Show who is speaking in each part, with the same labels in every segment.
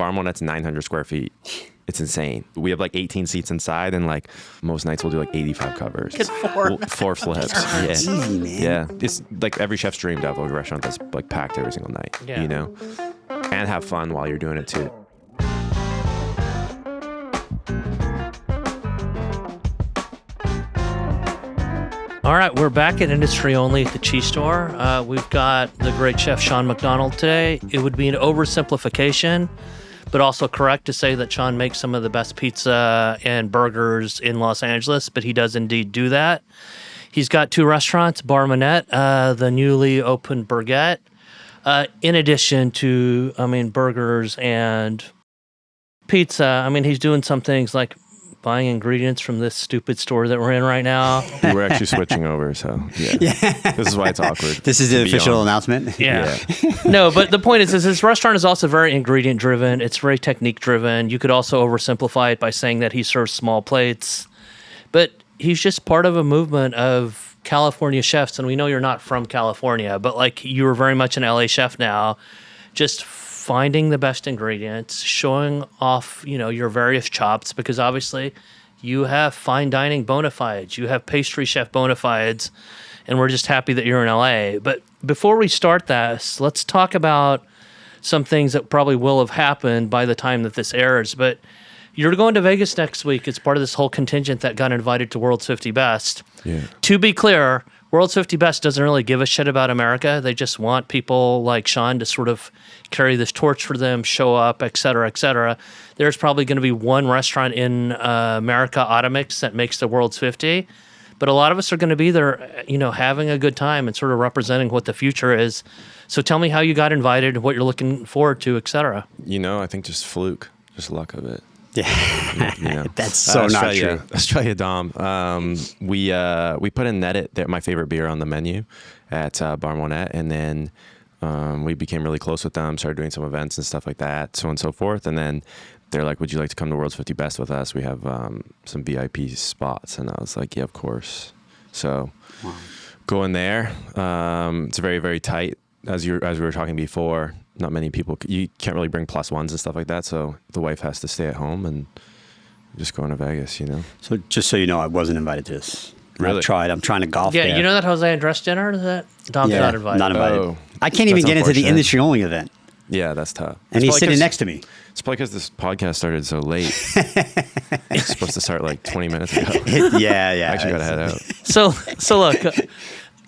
Speaker 1: Bar Monette's 900 square feet. It's insane. We have like 18 seats inside, and like most nights we'll do like 85 covers.
Speaker 2: Get four
Speaker 1: flips.
Speaker 3: Yeah. Easy, man.
Speaker 1: Yeah. It's like every chef's dreamed of a restaurant that's like packed every single night, you know? And have fun while you're doing it too.
Speaker 2: All right, we're back at Industry Only at the Cheese Store. We've got the great chef Sean Macdonald today. It would be an oversimplification, but also correct to say that Sean makes some of the best pizza and burgers in Los Angeles, but he does indeed do that. He's got 2 restaurants, Bar Monette, the newly opened Bergette, in addition to, burgers and pizza. He's doing some things like buying ingredients from this stupid store that we're in right now.
Speaker 1: We're actually switching over, so yeah. This is why it's awkward.
Speaker 3: This is the official announcement?
Speaker 2: Yeah. No, but the point is this restaurant is also very ingredient driven. It's very technique driven. You could also oversimplify it by saying that he serves small plates. But he's just part of a movement of California chefs, and we know you're not from California, but like you're very much an LA chef now, just finding the best ingredients, showing off, your various chops, because obviously you have fine dining bona fides, you have pastry chef bona fides, and we're just happy that you're in LA. But before we start this, let's talk about some things that probably will have happened by the time that this airs. But you're going to Vegas next week. It's part of this whole contingent that got invited to World's 50 Best. Yeah. To be clear, World's 50 Best doesn't really give a shit about America. They just want people like Sean to sort of carry this torch for them, show up, et cetera, et cetera. There's probably going to be one restaurant in America, Automix, that makes the World's 50. But a lot of us are going to be there, having a good time and sort of representing what the future is. So tell me how you got invited, what you're looking forward to, et cetera.
Speaker 1: I think just fluke, just luck of it.
Speaker 3: Yeah, that's so not true.
Speaker 1: Australia Dom. We put in Net my favorite beer, on the menu at Bar Monette, and then we became really close with them. Started doing some events and stuff like that, so on and so forth. And then they're like, "Would you like to come to World's 50 Best with us? We have some VIP spots." And I was like, "Yeah, of course." So going there, it's very, very tight. As we were talking before, not many people, you can't really bring plus ones and stuff like that. So the wife has to stay at home and just going to Vegas,
Speaker 3: So just so you know, I wasn't invited to this.
Speaker 1: Really?
Speaker 3: I'm trying to golf there.
Speaker 2: You know that Jose Andres dinner? That Dom's not invited.
Speaker 3: Not invited.
Speaker 1: Oh,
Speaker 3: I can't even get into the industry only event.
Speaker 1: Yeah, that's tough.
Speaker 3: And he's sitting next to me.
Speaker 1: It's probably because this podcast started so late. It's supposed to start like 20 minutes ago.
Speaker 3: Yeah.
Speaker 1: I actually got to head out.
Speaker 2: So look,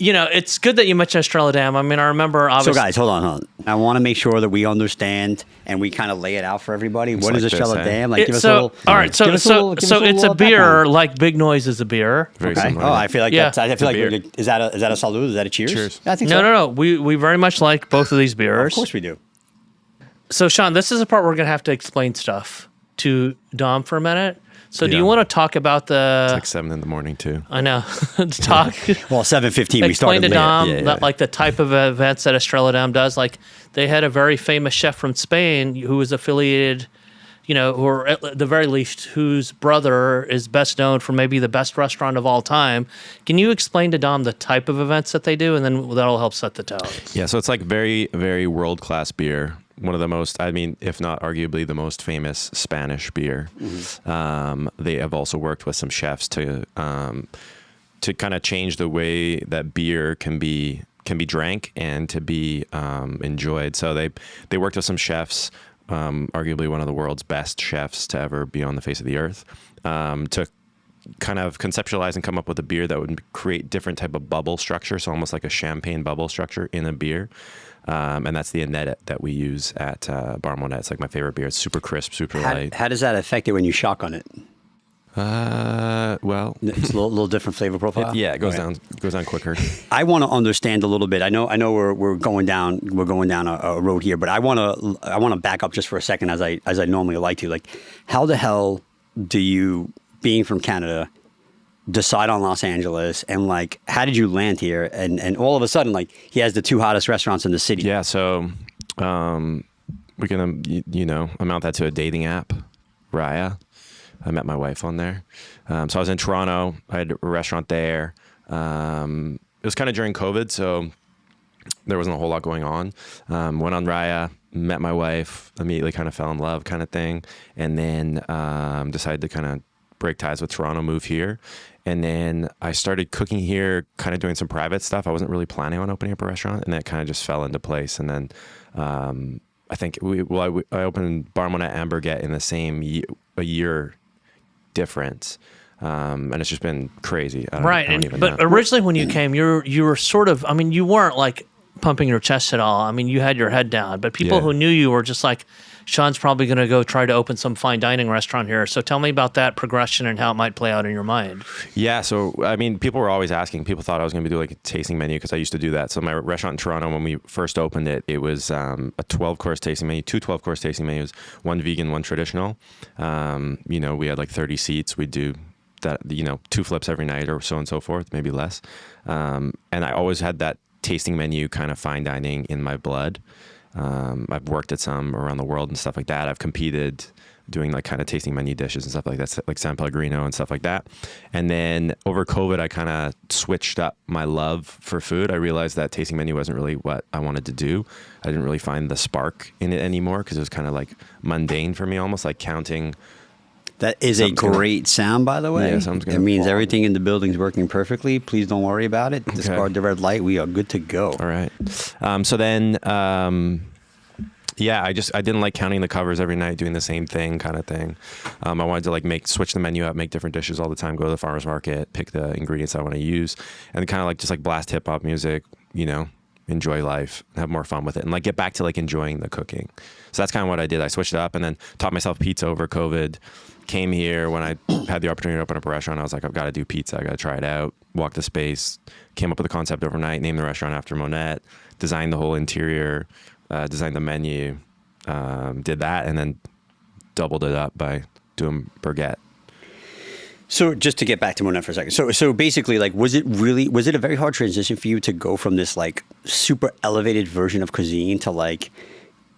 Speaker 2: it's good that you mentioned Estrella Dam. I remember obviously.
Speaker 3: So guys, hold on. I want to make sure that we understand and we kind of lay it out for everybody. What is Estrella Dam? Give us a little.
Speaker 2: All right, so it's a beer like Big Noise is a beer.
Speaker 1: Very
Speaker 3: okay.
Speaker 1: similar.
Speaker 3: Oh, I feel like that's. I feel like
Speaker 1: beer.
Speaker 3: is that a salud? Is that a cheers?
Speaker 1: Cheers.
Speaker 3: I think so.
Speaker 2: No. We very much like both of these beers.
Speaker 3: Of course we do.
Speaker 2: So Sean, this is a part we're gonna have to explain stuff to Dom for a minute. So do you want to talk about the...
Speaker 1: It's like 7 in the morning, too.
Speaker 2: I know. Talk.
Speaker 3: Well, 7:15 we started.
Speaker 2: Explain to Dom that, like, the type of events that Estrella Dam does. Like, they had a very famous chef from Spain who was affiliated, or at the very least, whose brother is best known for maybe the best restaurant of all time. Can you explain to Dom the type of events that they do, and then that'll help set the tone?
Speaker 1: Yeah, so it's like very, very world-class beer. One of the most, if not arguably the most famous Spanish beer. Mm-hmm. They have also worked with some chefs to kind of change the way that beer can be drank and to be enjoyed. So they worked with some chefs, arguably one of the world's best chefs to ever be on the face of the earth, to kind of conceptualize and come up with a beer that would create different type of bubble structure. So almost like a champagne bubble structure in a beer. And that's the Annette that we use at Bar Monette. It's like my favorite beer. It's super crisp, super light.
Speaker 3: How does that affect it when you shotgun it?
Speaker 1: Well,
Speaker 3: it's a little different flavor profile.
Speaker 1: It goes down quicker.
Speaker 3: I want to understand a little bit. I know we're going down a road here, but I want to back up just for a second, as I normally like to. Like, how the hell do you, being from Canada, decide on Los Angeles, and like, how did you land here? And all of a sudden, like, he has the 2 hottest restaurants in the city.
Speaker 1: Yeah, so we can amount that to a dating app, Raya. I met my wife on there. So I was in Toronto. I had a restaurant there. It was kind of during COVID, so there wasn't a whole lot going on. Went on Raya, met my wife, immediately kind of fell in love kind of thing. And then decided to kind of break ties with Toronto, move here. And then I started cooking here, kind of doing some private stuff. I wasn't really planning on opening up a restaurant, and that kind of just fell into place. And then I think I opened Bar Monette and Bergette in the same a year difference. And it's just been crazy. I don't even know.
Speaker 2: Originally when you came, you were sort of, I mean, you weren't like pumping your chest at all. I mean, you had your head down, but people who knew you were just like, Sean's probably going to go try to open some fine dining restaurant here. So tell me about that progression and how it might play out in your mind.
Speaker 1: Yeah. So, I mean, people were always asking. People thought I was going to be doing like a tasting menu because I used to do that. So my restaurant in Toronto, when we first opened it, it was a 12-course tasting menu, 2 12-course tasting menus, 1 vegan, 1 traditional. You know, we had like 30 seats. We'd do that, you know, 2 flips every night or so and so forth, maybe less. And I always had that tasting menu kind of fine dining in my blood. I've worked at some around the world and stuff like that. I've competed doing like kind of tasting menu dishes and stuff like that, like San Pellegrino and stuff like that. And then over COVID, I kind of switched up my love for food. I realized that tasting menu wasn't really what I wanted to do. I didn't really find the spark in it anymore because it was kind of like mundane for me, almost like counting.
Speaker 3: That is a great sound, by the way.
Speaker 1: Yeah,
Speaker 3: it means everything in the building is working perfectly. Please don't worry about it. Discard the red light. We are good to go.
Speaker 1: All right. So then, I didn't like counting the covers every night, doing the same thing kind of thing. I wanted to like switch the menu up, make different dishes all the time, go to the farmer's market, pick the ingredients I want to use, and kind of like just like blast hip hop music, you know, enjoy life, have more fun with it, and like get back to like enjoying the cooking. So that's kind of what I did. I switched it up and then taught myself pizza over COVID. Came here when I had the opportunity to open up a restaurant. I was like, I've got to do pizza. I got to try it out. Walk the space. Came up with the concept overnight. Named the restaurant after Monette. Designed the whole interior. Designed the menu. Did that and then doubled it up by doing Bergette.
Speaker 3: So just to get back to Monette for a second. So basically, like, was it a very hard transition for you to go from this like super elevated version of cuisine to like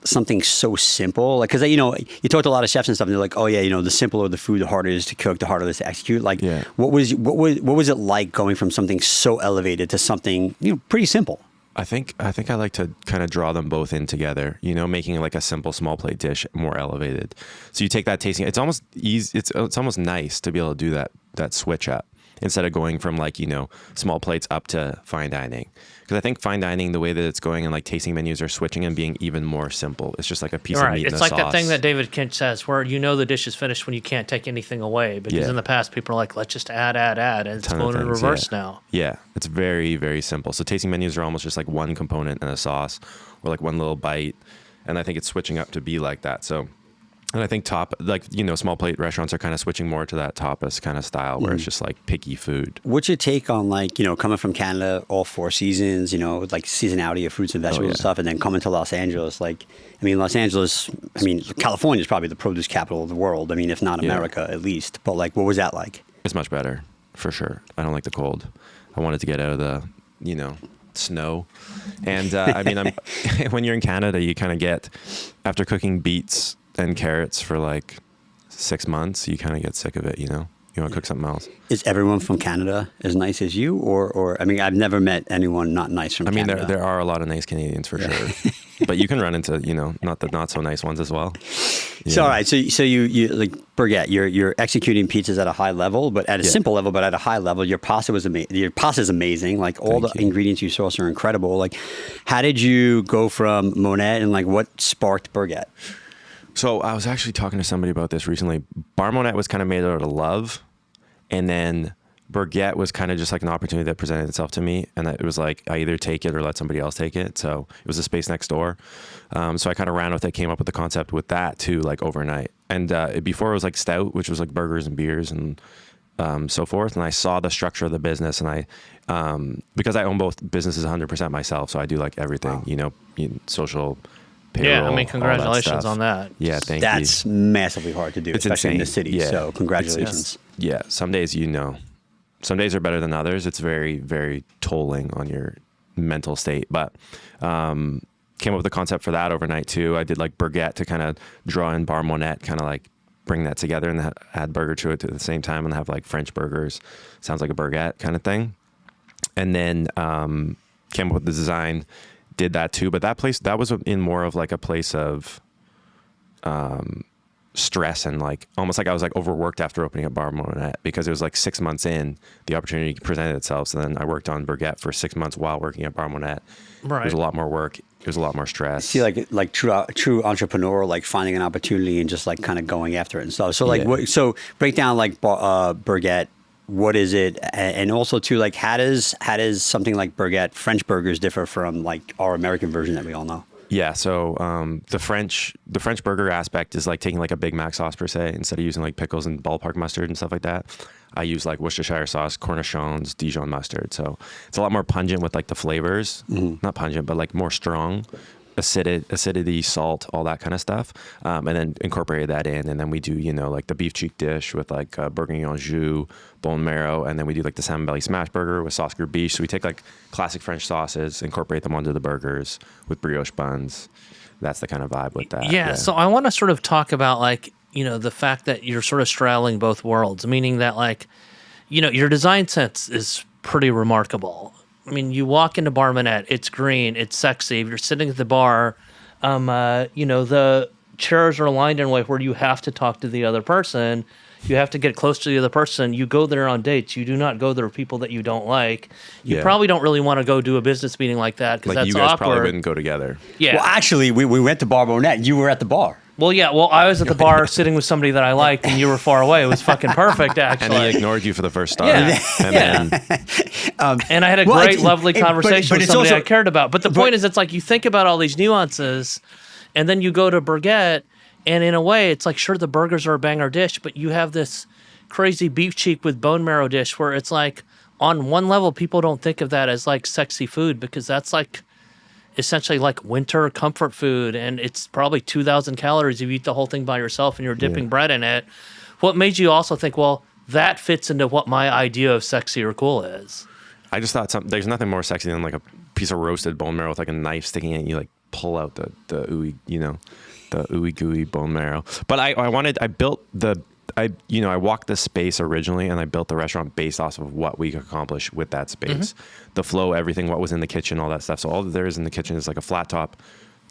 Speaker 3: something so simple? Like, because, you know, you talk to a lot of chefs and stuff, and they're like, oh yeah, you know, the simpler the food, the harder it is to cook, the harder it is to execute. Like, what was it like going from something so elevated to something, you know, pretty simple?
Speaker 1: I think I like to kind of draw them both in together, you know, making like a simple small plate dish more elevated. So you take that tasting, it's almost easy, it's almost nice to be able to do that switch up instead of going from like, you know, small plates up to fine dining. Because I think fine dining, the way that it's going and like tasting menus are switching and being even more simple. It's just like a piece of meat and a sauce.
Speaker 2: It's like that thing that David Kinch says where you know the dish is finished when you can't take anything away. Because in the past, people are like, let's just add. And it's going in reverse now. Yeah,
Speaker 1: it's very, very simple. So tasting menus are almost just like one component and a sauce or like one little bite. And I think it's switching up to be like that. So, and I think small plate restaurants are kind of switching more to that tapas kind of style where it's just like picky food.
Speaker 3: What's your take on like, you know, coming from Canada, all 4 seasons, you know, with like seasonality of fruits and vegetables and stuff, and then coming to Los Angeles? Like, I mean, California is probably the produce capital of the world. I mean, if not America, at least. But like, what was that like?
Speaker 1: It's much better, for sure. I don't like the cold. I wanted to get out of the, you know, snow. And I mean, when you're in Canada, you kind of get, after cooking beets and carrots for like 6 months, you kind of get sick of it, you know? You want to cook something else.
Speaker 3: Is everyone from Canada as nice as you? Or I mean, I've never met anyone not nice from Canada.
Speaker 1: There are a lot of nice Canadians for sure. But you can run into, you know, not so nice ones as well. Yeah.
Speaker 3: So all right, so you like Bergette, you're executing pizzas at a high level, but at a simple level, but at a high level. Your pasta was amazing. Your pasta is amazing. Like all the ingredients you source are incredible. Like, how did you go from Monette and like what sparked Bergette?
Speaker 1: So I was actually talking to somebody about this recently. Bar Monette was kind of made out of love, and then Bergette was kind of just like an opportunity that presented itself to me, and it was like I either take it or let somebody else take it. So it was a space next door. So I kind of ran with it, came up with the concept with that too, like overnight. And before it was like Stout, which was like burgers and beers and so forth. And I saw the structure of the business, and I because I own both businesses 100% myself, so I do like everything, you know, social. Payroll,
Speaker 2: yeah, I mean, congratulations on that.
Speaker 1: Yeah, thank you.
Speaker 3: That's massively hard to do,
Speaker 1: it's
Speaker 3: especially
Speaker 1: insane.
Speaker 3: in the city. Yeah. So congratulations.
Speaker 1: Some days, you know, some days are better than others. It's very, very tolling on your mental state. But came up with the concept for that overnight too. I did like Bergette to kind of draw in Bar Monette, kind of like bring that together and add burger to it at the same time and have like French burgers. Sounds like a Bergette kind of thing. And then came up with the design. did that too. But that was in more of like a place of stress and like almost like I was like overworked after opening up Bar Monette, because it was like 6 months in, the opportunity presented itself. So then I worked on Bergette for 6 months while working at Bar Monette.
Speaker 2: Right.
Speaker 1: It was a lot more work. It was a lot more stress.
Speaker 3: See, like true entrepreneur, like finding an opportunity and just like kind of going after it and stuff. So like,
Speaker 1: Yeah.
Speaker 3: so break down like Bergette. What is it? And also too, like how does something like Bergette French burgers differ from like our American version that we all know?
Speaker 1: Yeah, so the French burger aspect is like taking like a Big Mac sauce per se, instead of using like pickles and ballpark mustard and stuff like that. I use like Worcestershire sauce, cornichons, Dijon mustard. So it's a lot more pungent with like the flavors. Not pungent, but like more strong. Acidity, salt, all that kind of stuff, and then incorporate that in, and then we do like the beef cheek dish with like bourguignon jus, bone marrow, and then we do like the salmon belly smash burger with sauce biche. So we take like classic French sauces, incorporate them onto the burgers with brioche buns. That's the kind of vibe with that.
Speaker 2: Yeah. So I want to sort of talk about like the fact that you're sort of straddling both worlds, meaning that like your design sense is pretty remarkable. I mean, you walk into Bar Monette, it's green, it's sexy. If you're sitting at the bar, the chairs are aligned in a way where you have to talk to the other person. You have to get close to the other person. You go there on dates. You do not go there with people that you don't like. You probably don't really want to go do a business meeting like that, because
Speaker 1: like
Speaker 2: that's
Speaker 1: you guys
Speaker 2: awkward.
Speaker 1: probably wouldn't go together.
Speaker 2: Yeah.
Speaker 3: Well, actually, we went to Bar Monette. You were at the bar.
Speaker 2: Well, yeah. Well, I was at the bar sitting with somebody that I liked, and you were far away. It was fucking perfect, actually.
Speaker 1: And he ignored you for the first start.
Speaker 2: Yeah.
Speaker 1: And then
Speaker 2: And I had a great, lovely conversation with
Speaker 3: it's
Speaker 2: somebody
Speaker 3: also-
Speaker 2: I cared about. But the point is, it's like you think about all these nuances, and then you go to Bergette, and in a way, it's like, sure, the burgers are a banger dish, but you have this crazy beef cheek with bone marrow dish where it's like, on one level, people don't think of that as like sexy food, because that's like essentially like winter comfort food, and it's probably 2,000 calories if you eat the whole thing by yourself and you're dipping bread in it. What made you also think, well, that fits into what my idea of sexy or cool is?
Speaker 1: I just thought there's nothing more sexy than like a piece of roasted bone marrow with like a knife sticking in it, and you like pull out the ooey, the ooey gooey bone marrow. But I walked this space originally, and I built the restaurant based off of what we could accomplish with that space. The flow, everything, what was in the kitchen, all that stuff. So all that there is in the kitchen is like a flat top,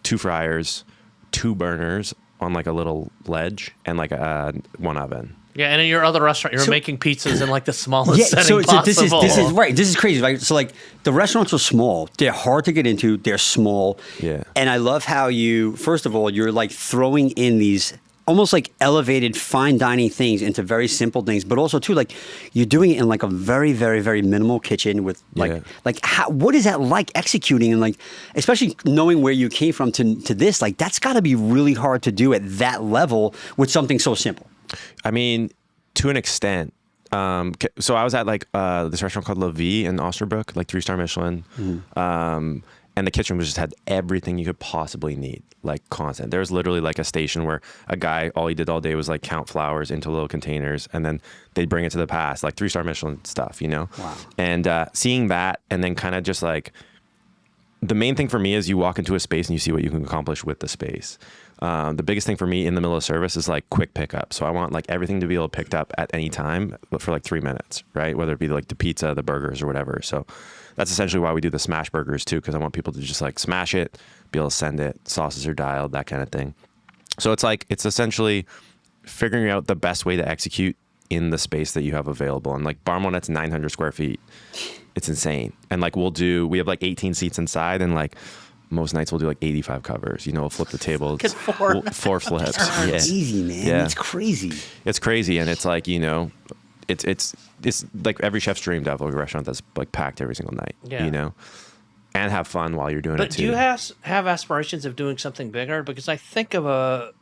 Speaker 1: 2 fryers, 2 burners on like a little ledge, and like one oven.
Speaker 2: Yeah, and in your other restaurant, you're making pizzas in like the smallest setting possible.
Speaker 3: This is right. This is crazy, right? So like the restaurants are small. They're hard to get into. They're small.
Speaker 1: Yeah.
Speaker 3: And I love how you, first of all, you're like throwing in these almost like elevated fine dining things into very simple things, but also too, like you're doing it in like a very, very, very minimal kitchen with like what is that like executing, and like, especially knowing where you came from to this, like that's gotta be really hard to do at that level with something so simple.
Speaker 1: I mean, to an extent. So I was at like this restaurant called La Vie in Osterbrook, like 3-star Michelin. And the kitchen just had everything you could possibly need, like constant. There was literally like a station where a guy, all he did all day was like count flowers into little containers, and then they'd bring it to the pass, like 3-star Michelin stuff, Wow. And seeing that, and then kind of just like, the main thing for me is you walk into a space and you see what you can accomplish with the space. The biggest thing for me in the middle of service is like quick pickup. So I want like everything to be able to picked up at any time, but for like 3 minutes, right? Whether it be like the pizza, the burgers, or whatever. So that's essentially why we do the smash burgers too, because I want people to just like smash it, be able to send it, sauces are dialed, that kind of thing. So it's essentially figuring out the best way to execute in the space that you have available. And like Bar Monette's 900 square feet. It's insane. And like we have like 18 seats inside, and like most nights we'll do like 85 covers. We'll flip the table.
Speaker 2: Get 4.
Speaker 1: 4 flips.
Speaker 3: That's easy, man.
Speaker 1: Yeah.
Speaker 3: It's crazy.
Speaker 1: It's crazy, and it's like, it's like every chef's dream to have a restaurant that's like packed every single night.
Speaker 2: Yeah.
Speaker 1: And have fun while you're doing it
Speaker 2: But
Speaker 1: too.
Speaker 2: do you have aspirations of doing something bigger? Because I think of a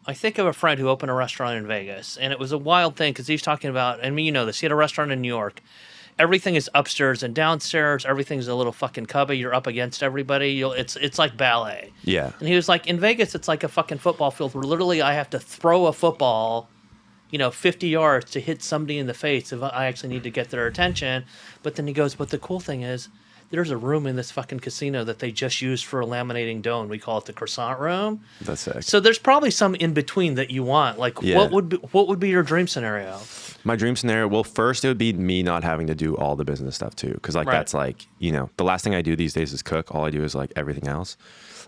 Speaker 2: friend who opened a restaurant in Vegas, and it was a wild thing because he's talking about, and you know this, he had a restaurant in New York. Everything is upstairs and downstairs. Everything's a little fucking cubby. You're up against everybody. It's like ballet.
Speaker 1: Yeah.
Speaker 2: And he was like, in Vegas, it's like a fucking football field where literally I have to throw a football, 50 yards to hit somebody in the face if I actually need to get their attention. But then he goes, but the cool thing is, there's a room in this fucking casino that they just used for laminating dough, and we call it the croissant room.
Speaker 1: That's sick.
Speaker 2: So there's probably some in between that you want. Like,
Speaker 1: Yeah.
Speaker 2: what would be your dream scenario?
Speaker 1: My dream scenario, well, first it would be me not having to do all the business stuff too, because like
Speaker 2: Right.
Speaker 1: that's like, you know, the last thing I do these days is cook. All I do is like everything else.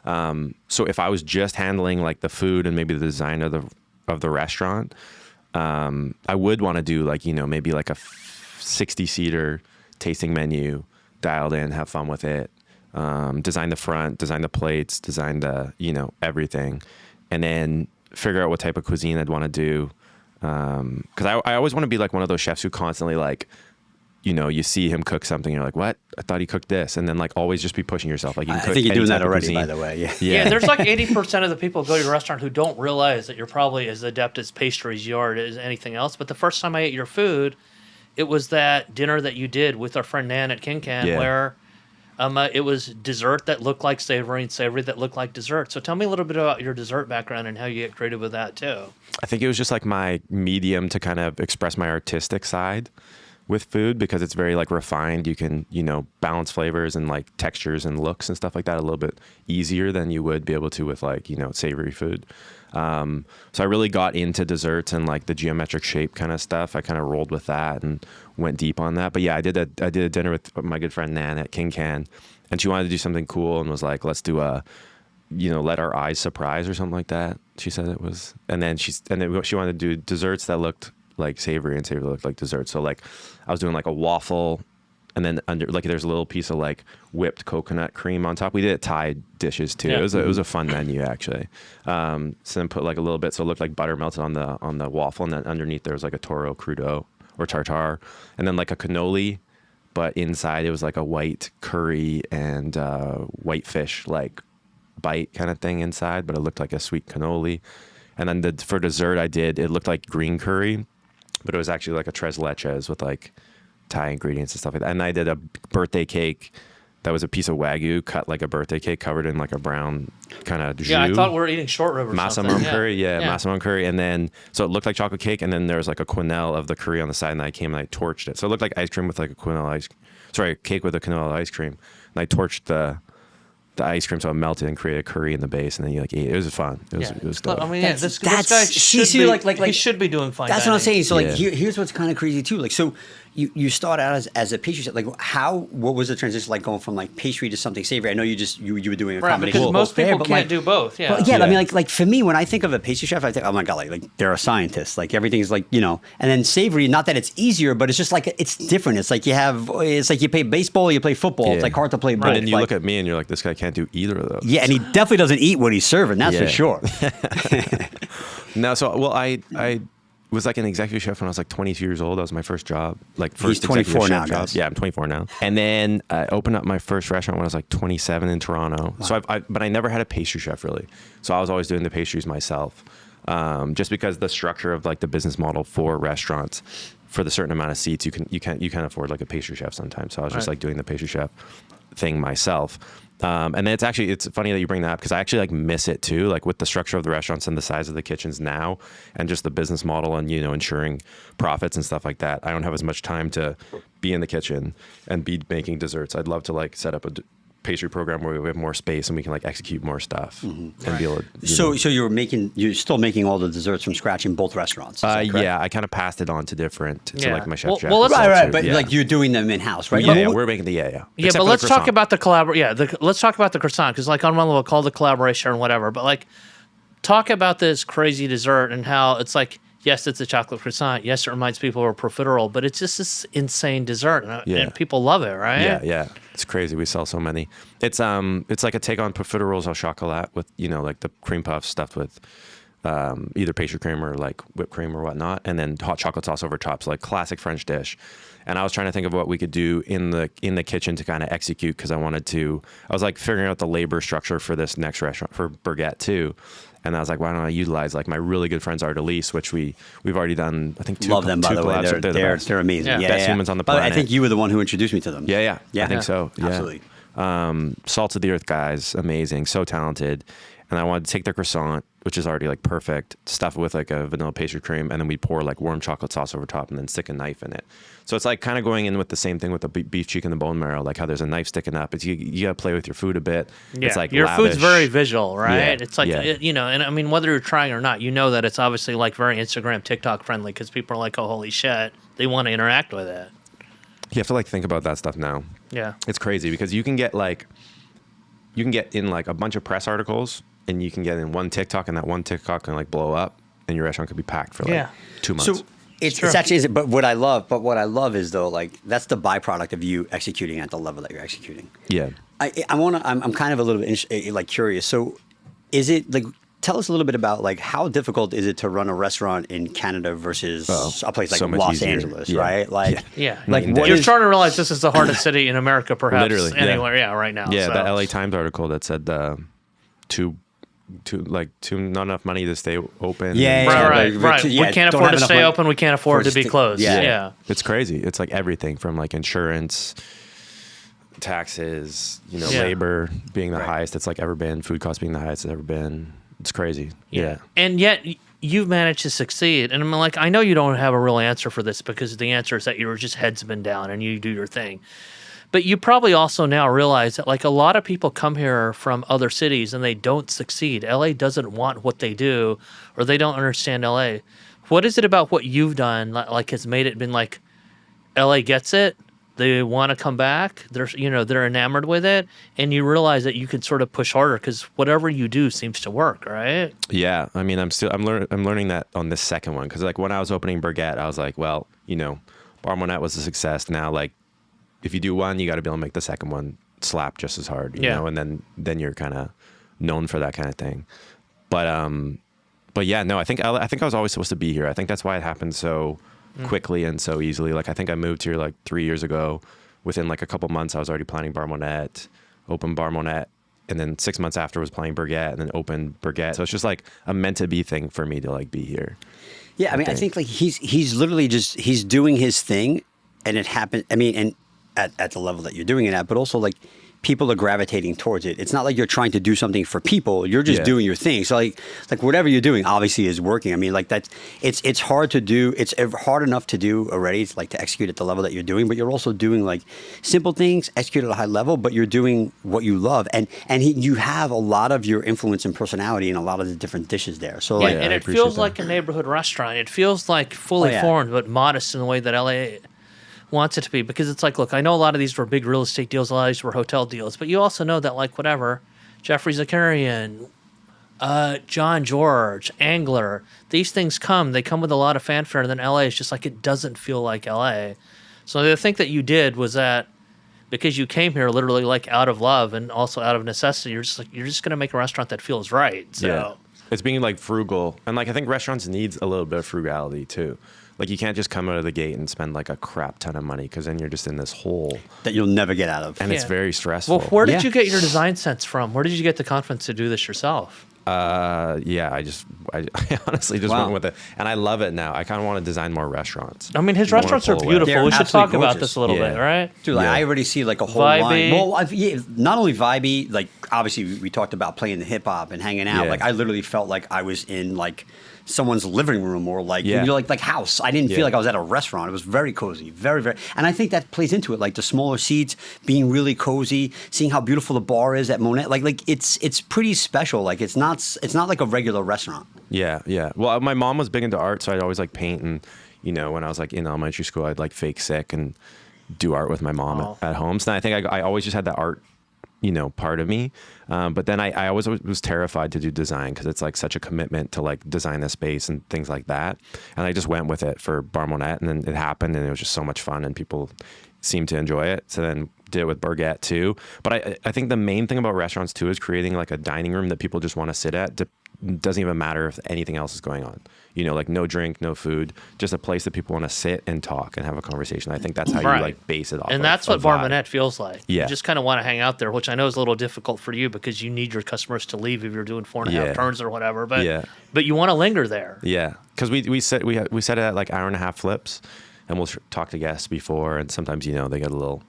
Speaker 1: So if I was just handling like the food and maybe the design of the restaurant, I would want to do like, you know, maybe like a 60-seater tasting menu, dialed in, have fun with it, design the front, design the plates, design the, you know, everything, and then figure out what type of cuisine I'd want to do. Because I always want to be like one of those chefs who constantly like, you know, you see him cook something, you're like, what? I thought he cooked this. And then like always just be pushing yourself. Like you can
Speaker 3: I
Speaker 1: cook
Speaker 3: think you're
Speaker 1: any
Speaker 3: doing that
Speaker 1: type of
Speaker 3: already,
Speaker 1: cuisine.
Speaker 3: by the way. Yeah.
Speaker 2: Yeah, there's like 80% of the people who go to your restaurant who don't realize that you're probably as adept as pastries you are as anything else. But the first time I ate your food, it was that dinner that you did with our friend Nan at King Can,
Speaker 1: Yeah.
Speaker 2: where it was dessert that looked like savory and savory that looked like dessert. So tell me a little bit about your dessert background and how you get creative with that too.
Speaker 1: I think it was just like my medium to kind of express my artistic side with food, because it's very like refined. You can, you know, balance flavors and like textures and looks and stuff like that a little bit easier than you would be able to with like, you know, savory food. So I really got into desserts and like the geometric shape kind of stuff. I kind of rolled with that and went deep on that. But yeah, I did a dinner with my good friend Nan at King Can, and she wanted to do something cool and was like, let's do a, you know, let our eyes surprise or something like that. She said it was, and then she wanted to do desserts that looked like savory and savory looked like dessert. So like I was doing like a waffle, and then under like there's a little piece of like whipped coconut cream on top. We did Thai dishes too.
Speaker 2: Yeah.
Speaker 1: It was a fun menu actually. So then put like a little bit, so it looked like butter melted on the waffle, and then underneath there was like a toro crudo or tartare, and then like a cannoli, but inside it was like a white curry and white fish like bite kind of thing inside, but it looked like a sweet cannoli. And then for dessert it looked like green curry, but it was actually like a tres leches with like Thai ingredients and stuff like that. And I did a birthday cake that was a piece of Wagyu cut like a birthday cake covered in like a brown kind of jus.
Speaker 2: Yeah, I thought we were eating short rib or something.
Speaker 1: Massaman curry, yeah, massaman curry. And then, so it looked like chocolate cake, and then there was like a quenelle of the curry on the side, and I came and I torched it. So it looked like ice cream with like a cake with a quenelle ice cream. And I torched the ice cream so it melted and created a curry in the base, and then you like ate it. It was fun. It was dope.
Speaker 2: I mean, yeah,
Speaker 3: That's-
Speaker 2: this guy
Speaker 3: that's-
Speaker 2: should
Speaker 3: see,
Speaker 2: be,
Speaker 3: like
Speaker 2: he should be doing fine
Speaker 3: That's what I'm
Speaker 2: dining.
Speaker 3: saying. So like
Speaker 1: Yeah.
Speaker 3: here's what's kind of crazy too. Like so you start out as a pastry chef. Like what was the transition like going from like pastry to something savory? I know you were doing a
Speaker 2: Right,
Speaker 3: combination
Speaker 2: because
Speaker 3: of
Speaker 2: most
Speaker 3: both there,
Speaker 2: people
Speaker 3: but,
Speaker 2: can't
Speaker 3: like,
Speaker 2: do both. Yeah.
Speaker 3: But yeah, I
Speaker 1: Yeah.
Speaker 3: mean, like for me, when I think of a pastry chef, I think, oh my god, like they're a scientist. Like everything's like, you know. And then savory, not that it's easier, but it's just like it's different. It's like you play baseball, you play football.
Speaker 1: Yeah.
Speaker 3: It's like hard to play both.
Speaker 1: But then you
Speaker 3: Like,
Speaker 1: look at me and you're like, this guy can't do either of those.
Speaker 3: yeah, and he definitely doesn't eat what he's serving. That's for
Speaker 1: Yeah.
Speaker 3: sure.
Speaker 1: No, so well, I was like an executive chef when I was like 22 years old. That was my first job, like first
Speaker 3: 24
Speaker 1: executive
Speaker 3: now,
Speaker 1: chef job.
Speaker 3: guys.
Speaker 1: Yeah, I'm 24 now. And then I opened up my first restaurant when I was like 27 in Toronto. Wow. So but I never had a pastry chef really. So I was always doing the pastries myself, just because the structure of like the business model for restaurants, for the certain amount of seats, you can afford like a pastry chef sometimes. So I was just
Speaker 2: Right.
Speaker 1: like doing the pastry chef thing myself. And then it's funny that you bring that up, because I actually like miss it too, like with the structure of the restaurants and the size of the kitchens now, and just the business model and, you know, ensuring profits and stuff like that. I don't have as much time to be in the kitchen and be making desserts. I'd love to like set up a pastry program where we have more space and we can like execute more stuff and be able to.
Speaker 3: So you're still making all the desserts from scratch in both restaurants. Is that correct?
Speaker 1: Yeah, I kind of passed it on to
Speaker 2: Yeah.
Speaker 1: like my chef.
Speaker 2: Well, let's-
Speaker 3: Right, but
Speaker 1: yeah.
Speaker 3: like you're doing them in house, right?
Speaker 1: yeah,
Speaker 3: But-
Speaker 1: we're making the yeah.
Speaker 2: Yeah,
Speaker 1: Except
Speaker 2: but
Speaker 1: for the
Speaker 2: let's talk
Speaker 1: croissant.
Speaker 2: about the let's talk about the croissant, because like on one level, we'll call the collaboration or whatever. But like, talk about this crazy dessert and how it's like, yes, it's a chocolate croissant. Yes, it reminds people of a profiterole, but it's just this insane dessert, and people love it, right?
Speaker 1: Yeah, it's crazy. We sell so many. It's like a take on profiteroles au chocolat with, you know, like the cream puffs stuffed with either pastry cream or like whipped cream or whatnot, and then hot chocolate sauce over top. So like classic French dish. And I was trying to think of what we could do in the kitchen to kind of execute, because I was like figuring out the labor structure for this next restaurant for Bergette too. And I was like, why don't I utilize like my really good friends Artistry, which we've already done, I think,
Speaker 3: Love them, by the way.
Speaker 1: collabs.
Speaker 3: They're
Speaker 1: the best.
Speaker 3: amazing.
Speaker 2: Yeah.
Speaker 3: Yeah,
Speaker 1: Best
Speaker 3: yeah.
Speaker 1: humans on the
Speaker 3: By the way, I
Speaker 1: planet.
Speaker 3: think you were the one who introduced me to them.
Speaker 1: Yeah.
Speaker 3: Yeah.
Speaker 1: I think so. Yeah.
Speaker 3: Absolutely.
Speaker 1: Salt of the earth guys, amazing, so talented. And I wanted to take their croissant, which is already like perfect, stuff it with like a vanilla pastry cream, and then we pour like warm chocolate sauce over top and then stick a knife in it. So it's like kind of going in with the same thing with the beef cheek and the bone marrow, like how there's a knife sticking up. It's you got to play with your food a bit.
Speaker 2: Yeah.
Speaker 1: It's like
Speaker 2: your
Speaker 1: lavish.
Speaker 2: food's very visual, right?
Speaker 1: Yeah.
Speaker 2: It's like,
Speaker 1: Yeah.
Speaker 2: you know, and I mean, whether you're trying or not, you know that it's obviously like very Instagram, TikTok friendly because people are like, oh, holy shit, they want to interact with it.
Speaker 1: You have to like think about that stuff now.
Speaker 2: Yeah.
Speaker 1: It's crazy because you can get in like a bunch of press articles and you can get in one TikTok and that one TikTok can like blow up and your restaurant could be packed for like 2 months.
Speaker 3: So it's actually, but what I love is though, like that's the byproduct of you executing at the level that you're executing.
Speaker 1: Yeah.
Speaker 3: I'm kind of a little bit like curious. So is it like, tell us a little bit about like how difficult is it to run a restaurant in Canada versus a place like
Speaker 1: so much
Speaker 3: Los
Speaker 1: easier.
Speaker 3: Angeles,
Speaker 1: Yeah.
Speaker 3: like right?
Speaker 2: Yeah.
Speaker 3: Like
Speaker 1: Night and
Speaker 3: what
Speaker 1: day.
Speaker 2: You're
Speaker 3: is-
Speaker 2: starting to realize this is the hardest city in America, perhaps
Speaker 1: Literally, yeah.
Speaker 2: anywhere. Yeah, right now.
Speaker 1: Yeah,
Speaker 2: so.
Speaker 1: the LA Times article that said too not enough money to stay open.
Speaker 3: Yeah,
Speaker 2: Right.
Speaker 3: Yeah,
Speaker 2: We can't
Speaker 3: don't
Speaker 2: afford
Speaker 3: have
Speaker 2: to
Speaker 3: enough
Speaker 2: stay
Speaker 3: money
Speaker 2: open. We can't afford
Speaker 3: for
Speaker 2: to be
Speaker 3: sti-
Speaker 2: closed.
Speaker 3: yeah.
Speaker 2: Yeah.
Speaker 1: It's crazy. It's like everything from like insurance, taxes,
Speaker 2: Yeah.
Speaker 1: labor being the
Speaker 3: Right.
Speaker 1: highest it's like ever been, food costs being the highest it's ever been. It's crazy. Yeah.
Speaker 2: And yet you've managed to succeed. And I'm like, I know you don't have a real answer for this because the answer is that you're just heads been down and you do your thing. But you probably also now realize that like a lot of people come here from other cities and they don't succeed. LA doesn't want what they do or they don't understand LA. What is it about what you've done like has made it been like LA gets it? They want to come back. They're enamored with it, and you realize that you can sort of push harder because whatever you do seems to work, right?
Speaker 1: Yeah, I mean, I'm learning that on this second one because like when I was opening Bergette, I was like, well, Bar Monette was a success. Now, like, if you do one, you got to be able to make the second one slap just as hard, you know, and then you're kind of known for that kind of thing. But yeah, no, I think I was always supposed to be here. I think that's why it happened so quickly and so easily. Like I think I moved here like 3 years ago. Within like a couple months, I was already planning Bar Monette, opened Bar Monette, and then 6 months after was playing Bergette, and then opened Bergette. So it's just like a meant to be thing for me to like be here.
Speaker 3: Yeah, I mean, I think like he's literally just he's doing his thing, and it happened. I mean, and at the level that you're doing it at, but also like people are gravitating towards it. It's not like you're trying to do something for people. You're just doing your thing. So like whatever you're doing obviously is working. I mean, like that's it's hard to do. It's hard enough to do already. It's like to execute at the level that you're doing, but you're also doing like simple things, execute at a high level, but you're doing what you love, and you have a lot of your influence and personality in a lot of the different dishes there. So like,
Speaker 2: and
Speaker 1: I
Speaker 2: it
Speaker 1: appreciate
Speaker 2: feels
Speaker 1: that.
Speaker 2: like a neighborhood restaurant. It feels like fully formed, but modest in the way that LA wants it to be. Because it's like, look, I know a lot of these were big real estate deals, a lot of these were hotel deals, but you also know that like whatever, Jeffrey Zakarian, John George, Angler, these things they come with a lot of fanfare, and then LA is just like, it doesn't feel like LA. So the thing that you did was that because you came here literally like out of love and also out of necessity, you're just going to make a restaurant that feels right. So.
Speaker 1: Yeah. It's being like frugal. And like I think restaurants needs a little bit of frugality too. Like you can't just come out of the gate and spend like a crap ton of money because then you're just in this hole
Speaker 3: that you'll never get out of.
Speaker 1: and it's very stressful.
Speaker 2: Well, where did you get your design sense from? Where did you get the confidence to do this yourself?
Speaker 1: Yeah, I honestly just went with it, and I love it now. I kind of want to design more restaurants.
Speaker 2: I mean, his
Speaker 1: More
Speaker 2: restaurants are
Speaker 1: pull away.
Speaker 2: beautiful.
Speaker 3: They're
Speaker 2: We should talk
Speaker 3: absolutely
Speaker 2: about
Speaker 3: gorgeous.
Speaker 2: this a little
Speaker 1: Yeah.
Speaker 2: bit, all right?
Speaker 3: Dude, like,
Speaker 1: Yeah.
Speaker 3: I already see like a whole
Speaker 2: Vibey.
Speaker 3: line. Well, not only vibey, like obviously we talked about playing the hip hop and hanging out.
Speaker 1: Yeah.
Speaker 3: Like I literally felt like I was in like someone's living room or like
Speaker 1: Yeah.
Speaker 3: like house. I didn't
Speaker 1: Yeah.
Speaker 3: feel like I was at a restaurant. It was very cozy, very very. And I think that plays into it, like the smaller seats being really cozy, seeing how beautiful the bar is at Monet. Like it's pretty special. Like it's not like a regular restaurant.
Speaker 1: Yeah, yeah. Well, my mom was big into art, so I'd always like paint, and when I was like in elementary school, I'd like fake sick and do art with my mom at home. So I think I always just had that art, part of me. But then I always was terrified to do design because it's like such a commitment to like design the space and things like that. And I just went with it for Bar Monette, and then it happened, and it was just so much fun, and people seemed to enjoy it. So then did it with Bergette too. But I think the main thing about restaurants too is creating like a dining room that people just want to sit at. Doesn't even matter if anything else is going on. Like no drink, no food, just a place that people want to sit and talk and have a conversation. I think that's how
Speaker 2: Right.
Speaker 1: you like base it off.
Speaker 2: And
Speaker 1: of
Speaker 2: that's
Speaker 1: a
Speaker 2: what Bar
Speaker 1: vibe.
Speaker 2: Monette feels like.
Speaker 1: Yeah.
Speaker 2: You just kind of want to hang out there, which I know is a little difficult for you because you need your customers to leave if you're doing 4.5
Speaker 1: Yeah.
Speaker 2: turns or whatever. But
Speaker 1: Yeah.
Speaker 2: but you want to linger there.
Speaker 1: Yeah, because we set it at like hour and a half flips, and we'll talk to guests before, and sometimes they get a little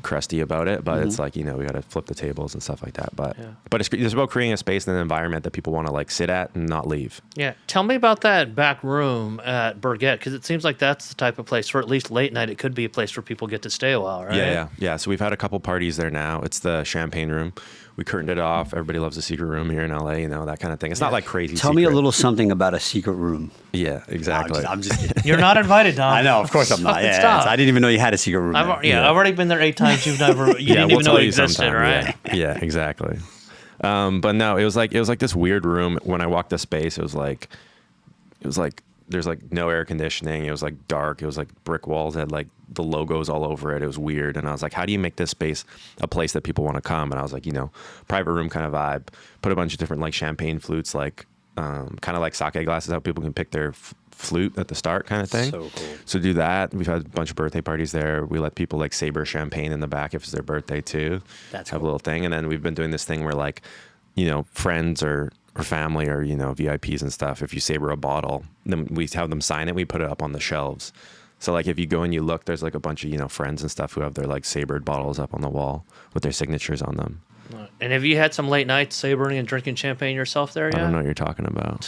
Speaker 1: crusty about it, but it's like, we got to flip the tables and stuff like that. But it's about creating a space and an environment that people want to like sit at and not leave.
Speaker 2: Yeah. Tell me about that back room at Bergette, because it seems like that's the type of place where at least late night it could be a place where people get to stay a while, right?
Speaker 1: Yeah. So we've had a couple parties there now. It's the champagne room. We curtained it off. Everybody loves a secret room here in LA, that kind of thing. It's not like crazy.
Speaker 3: Tell me a little something about a secret room.
Speaker 1: Yeah, exactly.
Speaker 3: I'm just kidding.
Speaker 2: You're not invited, Dom.
Speaker 3: I know, of course I'm not.
Speaker 2: Fucking
Speaker 3: Yeah,
Speaker 2: stop.
Speaker 3: I didn't even know you had a secret room.
Speaker 2: I've already been there 8 times. You didn't even know it existed,
Speaker 1: sometime,
Speaker 2: right?
Speaker 1: Yeah, exactly. But no, it was like this weird room. When I walked the space, it was like there's like no air conditioning. It was like dark. It was like brick walls. It had like the logos all over it. It was weird. And I was like, how do you make this space a place that people want to come? And I was like, private room kind of vibe. Put a bunch of different like champagne flutes, like kind of like sake glasses, how people can pick their flute at the start kind of thing.
Speaker 3: So cool.
Speaker 1: So do that. We've had a bunch of birthday parties there. We let people like saber champagne in the back if it's their birthday too.
Speaker 3: That's
Speaker 1: have
Speaker 3: cool.
Speaker 1: a little thing. And then we've been doing this thing where like, friends or family or, VIPs and stuff, if you saber a bottle, then we have them sign it. We put it up on the shelves. So like if you go and you look, there's like a bunch of, friends and stuff who have their like sabered bottles up on the wall with their signatures on them.
Speaker 2: And have you had some late nights sabering and drinking champagne yourself there yet?
Speaker 1: I don't know what you're talking about.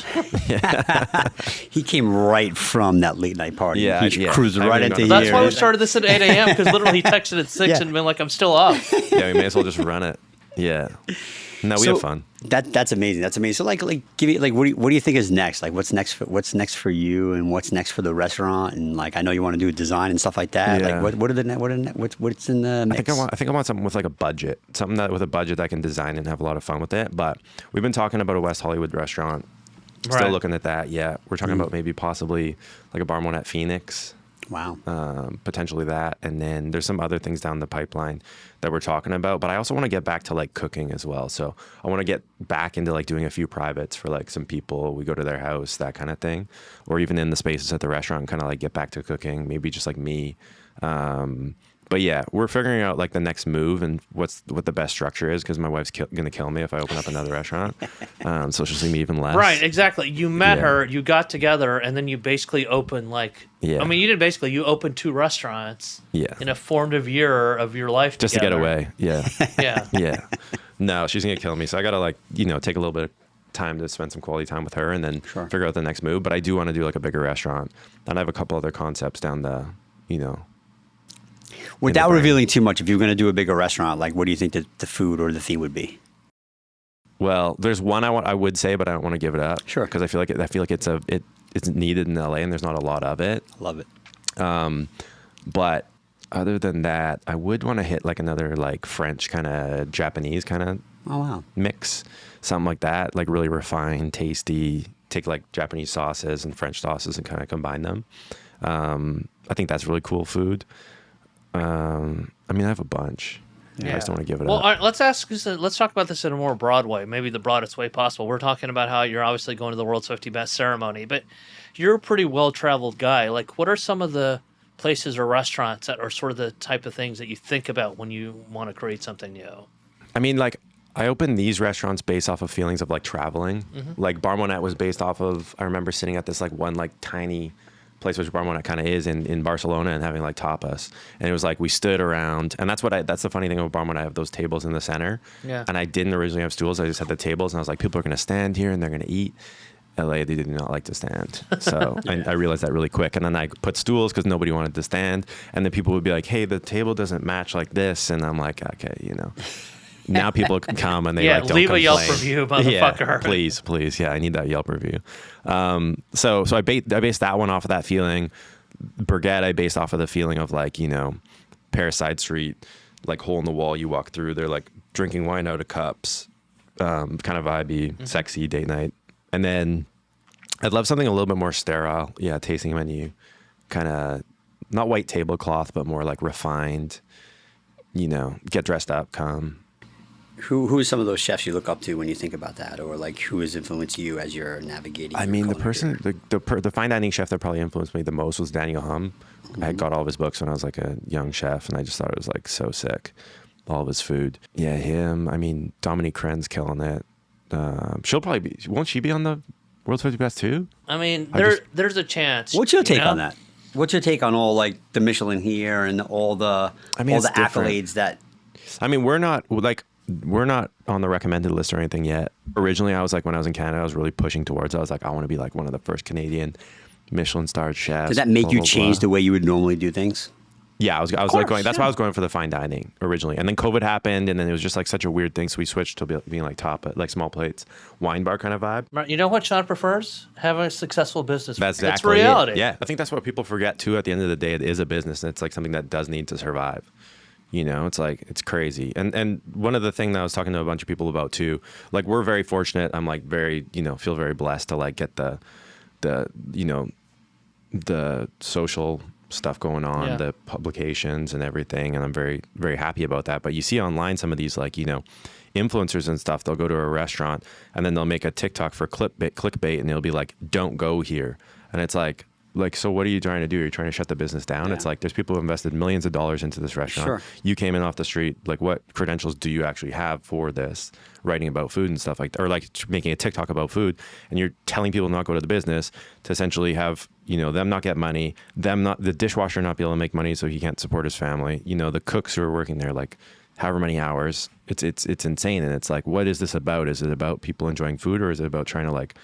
Speaker 3: He came right from that late night party.
Speaker 1: Yeah,
Speaker 3: He cruised right into here.
Speaker 2: That's why we started this at 8 a.m. because literally he texted at 6 and been like, I'm still up.
Speaker 1: Yeah, we may as well just run it. Yeah. No, we have fun.
Speaker 3: That's amazing. That's amazing. So like give me like what do you think is next? Like what's next for you and what's next for the restaurant? And like I know you want to do design and stuff like that.
Speaker 1: Yeah.
Speaker 3: Like what's in the mix?
Speaker 1: I think I want something with like a budget. Something that with a budget that I can design and have a lot of fun with it. But we've been talking about a West Hollywood restaurant. Still
Speaker 2: Right.
Speaker 1: looking at that. Yeah. We're talking about maybe possibly like a bar one at Phoenix.
Speaker 3: Wow.
Speaker 1: Potentially that. And then there's some other things down the pipeline that we're talking about. But I also want to get back to like cooking as well. So I want to get back into like doing a few privates for like some people. We go to their house, that kind of thing. Or even in the spaces at the restaurant, kind of like get back to cooking, maybe just like me. But yeah, we're figuring out like the next move and what the best structure is because my wife's gonna kill me if I open up another restaurant. So she'll see me even less.
Speaker 2: Right, exactly. You met her, you got together, and then you basically opened
Speaker 1: Yeah.
Speaker 2: I mean, you opened 2 restaurants.
Speaker 1: Yeah.
Speaker 2: In a formative year of your life
Speaker 1: Just
Speaker 2: together.
Speaker 1: to get away. Yeah.
Speaker 2: Yeah.
Speaker 1: Yeah. No, she's gonna kill me. So I gotta like take a little bit of time to spend some quality time with her and then figure out the next move. But I do want to do like a bigger restaurant, and I have a couple other concepts down the
Speaker 3: Without revealing too much, if you're going to do a bigger restaurant, like what do you think the food or the theme would be?
Speaker 1: Well, there's one I would say, but I don't want to give it up.
Speaker 3: Sure.
Speaker 1: Because I feel like it's needed in LA and there's not a lot of it.
Speaker 3: I love it.
Speaker 1: But other than that, I would want to hit like another like French kind of Japanese kind of mix, something like that, like really refined, tasty. Take like Japanese sauces and French sauces and kind of combine them. I think that's really cool food. I mean, I have a bunch. Yeah. I just don't want to give it up.
Speaker 2: Well, all right, let's talk about this in a more broad way, maybe the broadest way possible. We're talking about how you're obviously going to the World's 50 Best ceremony, but you're a pretty well-traveled guy. Like, what are some of the places or restaurants that are sort of the type of things that you think about when you want to create something new?
Speaker 1: I mean, like, I opened these restaurants based off of feelings of like traveling. Mm-hmm. Like Bar Monette was based off of, I remember sitting at this like one like tiny place, which Bar Monette kind of is in Barcelona, and having like tapas. And it was like we stood around, and that's the funny thing about Bar Monette. I have those tables in the center. Yeah. And I didn't originally have stools. I just had the tables, and I was like, people are going to stand here and they're going to eat. LA, they did not like to stand. So I realized that really quick. And then I put stools because nobody wanted to stand. And then people would be like, hey, the table doesn't match like this. And I'm like, okay, Now people can come and they don't
Speaker 2: leave
Speaker 1: complain.
Speaker 2: a Yelp review, motherfucker.
Speaker 1: Yeah, please. Yeah, I need that Yelp review. So I based that one off of that feeling. Bergette, I based off of the feeling of like, Paris Side Street, like hole in the wall you walk through. They're like drinking wine out of cups, kind of vibey, sexy date night. And then I'd love something a little bit more sterile. Yeah, tasting menu, kind of not white tablecloth, but more like refined. Get dressed up, come.
Speaker 3: Who are some of those chefs you look up to when you think about that, or like who has influenced you as you're navigating?
Speaker 1: I mean, the person, the fine dining chef that probably influenced me the most was Daniel Hum. Mm-hmm. I got all of his books when I was like a young chef, and I just thought it was like so sick. All of his food. Yeah, him. I mean, Dominique Cren's killing it. She'll probably won't she be on the World's 50 Best too?
Speaker 2: I mean, there's a chance.
Speaker 3: What's your take on that? What's your take on all like the Michelin here and all the
Speaker 1: it's different.
Speaker 3: accolades that?
Speaker 1: I mean, we're not on the recommended list or anything yet. Originally, I was like, when I was in Canada, I was really pushing towards. I was like, I want to be like one of the first Canadian Michelin-starred chefs.
Speaker 3: Does that make
Speaker 1: blah,
Speaker 3: you
Speaker 1: blah,
Speaker 3: change
Speaker 1: blah.
Speaker 3: the way you would normally do things?
Speaker 1: Yeah, I was like going. That's why I was going for the fine dining originally, and then COVID happened, and then it was just like such a weird thing. So we switched to being like like small plates, wine bar kind of vibe.
Speaker 2: Right, you know what Sean prefers? Having a successful business.
Speaker 1: That's
Speaker 2: It's
Speaker 1: exactly
Speaker 2: reality.
Speaker 1: it. Yeah, I think that's what people forget too. At the end of the day, it is a business, and it's like something that does need to survive. You know, it's like, it's crazy. And one of the things that I was talking to a bunch of people about too, like we're very fortunate. I'm like very, feel very blessed to like get the social stuff going on, the publications and everything. And I'm very, very happy about that. But you see online some of these like, influencers and stuff, they'll go to a restaurant and then they'll make a TikTok for clickbait and it'll be like, don't go here. And it's like, so what are you trying to do? You're trying to shut the business down?
Speaker 3: Yeah.
Speaker 1: It's like, there's people who invested millions of dollars into this restaurant.
Speaker 3: Sure.
Speaker 1: You came in off the street. Like, what credentials do you actually have for this? Writing about food and stuff or like making a TikTok about food, and you're telling people not go to the business to essentially have, them not get money, the dishwasher not be able to make money so he can't support his family. The cooks who are working there, like however many hours. It's insane. And it's like, what is this about? Is it about people enjoying food, or is it about trying to like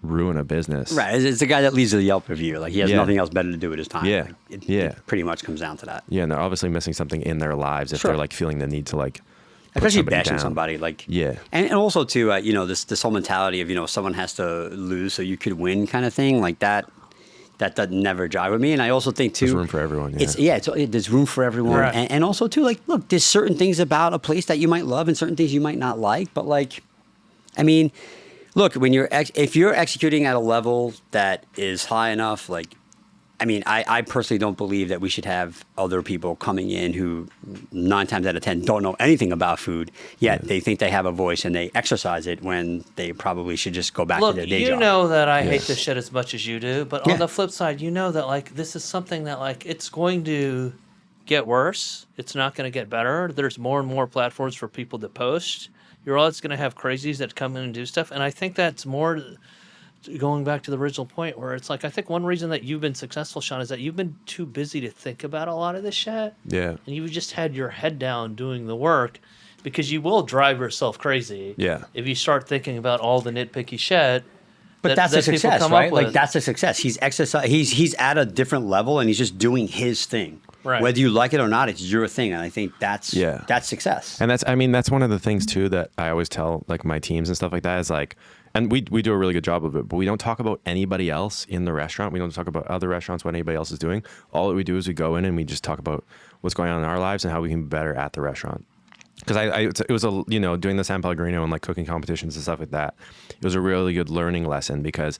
Speaker 1: ruin a business?
Speaker 3: Right. It's the guy that leaves a Yelp review. Like he has nothing else better to do with his time.
Speaker 1: Yeah.
Speaker 3: Like, it pretty much comes down to that.
Speaker 1: Yeah, and they're obviously missing something in their lives if they're like feeling the need to like put
Speaker 3: especially
Speaker 1: somebody
Speaker 3: bashing
Speaker 1: down.
Speaker 3: somebody. Like
Speaker 1: Yeah.
Speaker 3: and also too, this whole mentality of someone has to lose so you could win kind of thing like that. That doesn't never jive with me. And I also think too,
Speaker 1: There's room for everyone. Yeah.
Speaker 3: There's room for everyone.
Speaker 2: Right.
Speaker 3: And also too, like, look, there's certain things about a place that you might love and certain things you might not like. But like, I mean, look, when if you're executing at a level that is high enough, like, I mean, I personally don't believe that we should have other people coming in who 9 times out of 10 don't know anything about food, yet they think they have a voice and they exercise it when they probably should just go back to their day job.
Speaker 2: You know that I hate this shit as much as you do, but
Speaker 3: Yeah.
Speaker 2: on the flip side, you know that like this is something that like it's going to get worse. It's not going to get better. There's more and more platforms for people to post. You're always going to have crazies that come in and do stuff, and I think that's more going back to the original point where it's like I think one reason that you've been successful, Sean, is that you've been too busy to think about a lot of this shit.
Speaker 1: Yeah.
Speaker 2: And you've just had your head down doing the work, because you will drive yourself crazy.
Speaker 1: Yeah.
Speaker 2: If you start thinking about all the nitpicky shit.
Speaker 3: But that's a
Speaker 2: people
Speaker 3: success,
Speaker 2: come
Speaker 3: right?
Speaker 2: up with.
Speaker 3: Like that's a success. He's he's at a different level and he's just doing his thing.
Speaker 2: Right.
Speaker 3: Whether you like it or not, it's your thing. And I think that's success.
Speaker 1: And that's one of the things too that I always tell like my teams and stuff like that is like, and we do a really good job of it, but we don't talk about anybody else in the restaurant. We don't talk about other restaurants, what anybody else is doing. All that we do is we go in and we just talk about what's going on in our lives and how we can be better at the restaurant. Because it was doing the San Pellegrino and like cooking competitions and stuff like that. It was a really good learning lesson because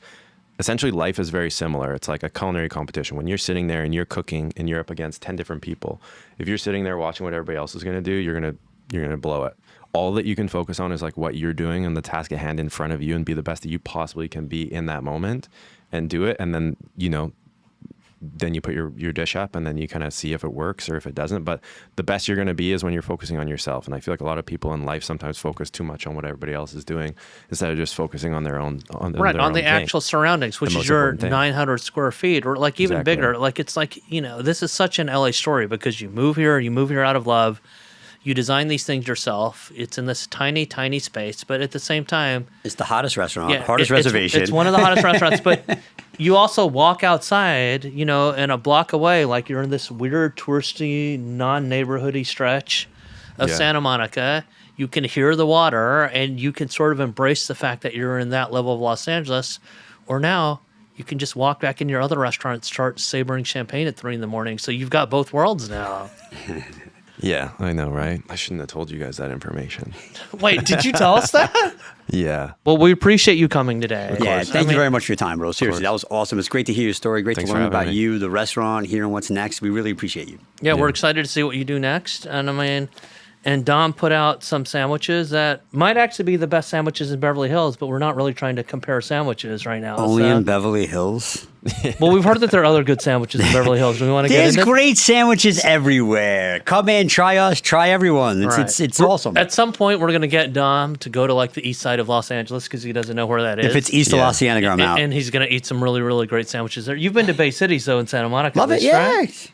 Speaker 1: essentially life is very similar. It's like a culinary competition. When you're sitting there and you're cooking and you're up against 10 different people, if you're sitting there watching what everybody else is going to do, you're going to blow it. All that you can focus on is like what you're doing and the task at hand in front of you and be the best that you possibly can be in that moment and do it. And then, then you put your dish up and then you kind of see if it works or if it doesn't. But the best you're going to be is when you're focusing on yourself. And I feel like a lot of people in life sometimes focus too much on what everybody else is doing instead of just focusing on their own on
Speaker 2: Right,
Speaker 1: their
Speaker 2: on
Speaker 1: own
Speaker 2: the
Speaker 1: thing.
Speaker 2: actual surroundings, which
Speaker 1: The
Speaker 2: is
Speaker 1: most
Speaker 2: your
Speaker 1: important thing.
Speaker 2: 900 square feet, or like even
Speaker 1: Exactly.
Speaker 2: bigger. Like it's like, this is such an LA story because you move here out of love. You design these things yourself. It's in this tiny, tiny space, but at the same time,
Speaker 3: It's the hottest restaurant,
Speaker 2: it's
Speaker 3: hardest reservation.
Speaker 2: It's one of the hottest restaurants, but you also walk outside, and a block away, like you're in this weird touristy, non-neighborhoody stretch of
Speaker 1: Yeah.
Speaker 2: Santa Monica. You can hear the water, and you can sort of embrace the fact that you're in that level of Los Angeles. Or now you can just walk back in your other restaurant and start savoring champagne at 3 a.m. So you've got both worlds now.
Speaker 1: Yeah, I know, right? I shouldn't have told you guys that information.
Speaker 2: Wait, did you tell us that?
Speaker 1: Yeah.
Speaker 2: Well, we appreciate you coming today.
Speaker 3: Yeah, thank you very much for your time, bro. Seriously, that was awesome. It's great to hear your story. Great
Speaker 1: Thanks
Speaker 3: to
Speaker 1: for
Speaker 3: learn
Speaker 1: having
Speaker 3: about
Speaker 1: me.
Speaker 3: you, the restaurant, hearing what's next. We really appreciate you.
Speaker 2: Yeah, we're
Speaker 1: Yeah.
Speaker 2: excited to see what you do next. And I mean, and Dom put out some sandwiches that might actually be the best sandwiches in Beverly Hills, but we're not really trying to compare sandwiches right now.
Speaker 3: Only in Beverly Hills?
Speaker 2: Well, we've heard that there are other good sandwiches in Beverly Hills. Do we want to get
Speaker 3: There's
Speaker 2: into
Speaker 3: great sandwiches everywhere. Come in, try us, try everyone. It's
Speaker 2: Right.
Speaker 3: it's awesome.
Speaker 2: At some point, we're going to get Dom to go to like the east side of Los Angeles because he doesn't know where that is.
Speaker 3: If it's east of
Speaker 1: Yeah.
Speaker 3: La Cienega, I'm out.
Speaker 2: And he's going to eat some really, really great sandwiches there. You've been to Bay City, so in Santa Monica.
Speaker 3: Love
Speaker 2: at
Speaker 3: it,
Speaker 2: least,
Speaker 3: yeah.
Speaker 2: right?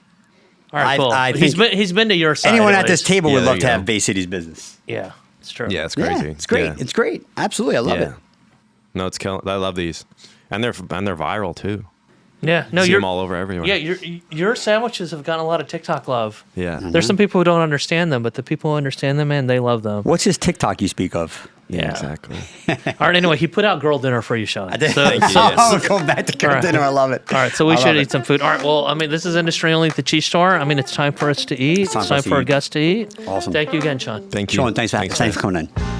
Speaker 2: All right, cool.
Speaker 3: I
Speaker 2: He's
Speaker 3: think
Speaker 2: been to your side.
Speaker 3: Anyone at this
Speaker 2: least.
Speaker 3: table
Speaker 1: Yeah,
Speaker 3: would
Speaker 1: there
Speaker 3: love
Speaker 1: you
Speaker 3: to
Speaker 1: go.
Speaker 3: have Bay City's business.
Speaker 2: Yeah, it's true.
Speaker 1: Yeah, it's crazy.
Speaker 3: Yeah, it's great.
Speaker 1: Yeah.
Speaker 3: It's great. Absolutely, I love
Speaker 1: Yeah.
Speaker 3: it.
Speaker 1: No, it's killing. I love these, and they're viral too.
Speaker 2: Yeah, no,
Speaker 1: See
Speaker 2: you're
Speaker 1: them all over everywhere.
Speaker 2: Yeah, your sandwiches have gotten a lot of TikTok love.
Speaker 1: Yeah.
Speaker 2: There's some people who don't understand them, but the people who understand them, man, they love them.
Speaker 3: What's this TikTok you speak of?
Speaker 1: Yeah, exactly.
Speaker 2: All right, anyway, he put out girl dinner for you, Sean.
Speaker 3: Thank
Speaker 2: So,
Speaker 3: you.
Speaker 2: so-
Speaker 3: Oh, go back to
Speaker 2: All right.
Speaker 3: dinner. I love it.
Speaker 2: all right, so we
Speaker 3: I
Speaker 2: should
Speaker 3: love
Speaker 2: eat
Speaker 3: it.
Speaker 2: some food. All right, well, I mean, this is industry only at the cheese store. I mean, it's time for us to eat. It's
Speaker 3: time
Speaker 2: time
Speaker 3: for us to
Speaker 2: for our
Speaker 3: eat.
Speaker 2: guests to eat.
Speaker 3: Awesome.
Speaker 2: Thank you again, Sean.
Speaker 1: Thank you.
Speaker 3: Sean, thanks for coming in.